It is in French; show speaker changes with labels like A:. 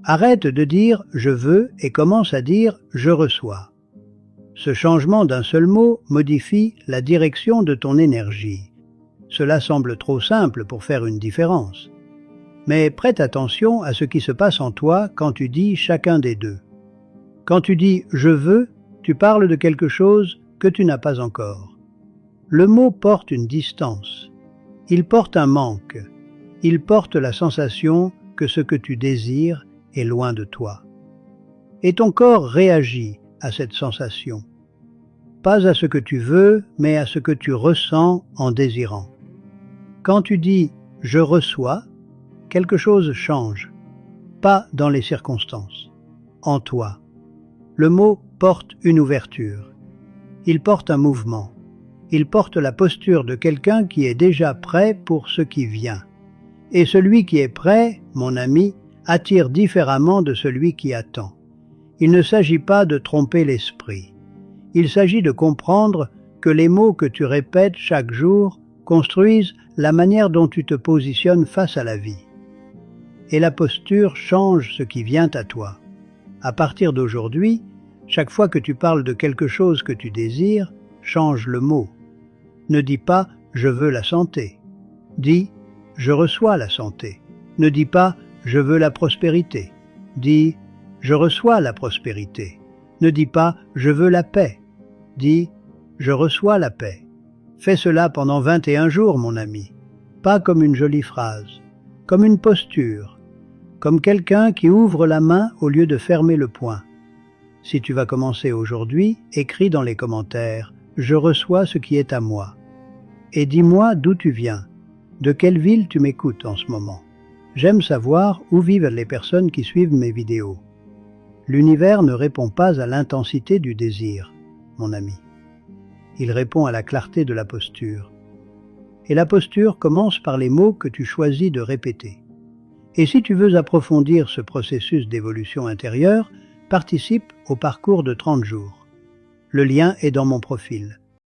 A: Arrête de dire « je veux » et commence à dire « je reçois ». Ce changement d'un seul mot modifie la direction de ton énergie. Cela semble trop simple pour faire une différence. Mais prête attention à ce qui se passe en toi quand tu dis chacun des deux. Quand tu dis « je veux », tu parles de quelque chose que tu n'as pas encore. Le mot porte une distance. Il porte un manque. Il porte la sensation que ce que tu désires est loin de toi. Et ton corps réagit à cette sensation. Pas à ce que tu veux, mais à ce que tu ressens en désirant. Quand tu dis « je reçois », quelque chose change. Pas dans les circonstances, en toi. Le mot porte une ouverture. Il porte un mouvement. Il porte la posture de quelqu'un qui est déjà prêt pour ce qui vient. Et celui qui est prêt, mon ami, attire différemment de celui qui attend. Il ne s'agit pas de tromper l'esprit. Il s'agit de comprendre que les mots que tu répètes chaque jour construisent la manière dont tu te positionnes face à la vie. Et la posture change ce qui vient à toi. À partir d'aujourd'hui, chaque fois que tu parles de quelque chose que tu désires, change le mot. Ne dis pas « je veux la santé ». Dis « je reçois la santé ». Ne dis pas « je veux la prospérité ». Dis « je reçois la prospérité ». Ne dis pas « je veux la paix ». Dis « je reçois la paix ». Fais cela pendant 21 jours, mon ami. Pas comme une jolie phrase, comme une posture, comme quelqu'un qui ouvre la main au lieu de fermer le poing. Si tu vas commencer aujourd'hui, écris dans les commentaires « Je reçois ce qui est à moi ». Et dis-moi d'où tu viens, de quelle ville tu m'écoutes en ce moment. J'aime savoir où vivent les personnes qui suivent mes vidéos. L'univers ne répond pas à l'intensité du désir, mon ami. Il répond à la clarté de la posture. Et la posture commence par les mots que tu choisis de répéter. Et si tu veux approfondir ce processus d'évolution intérieure, participe au parcours de 30 jours. Le lien est dans mon profil.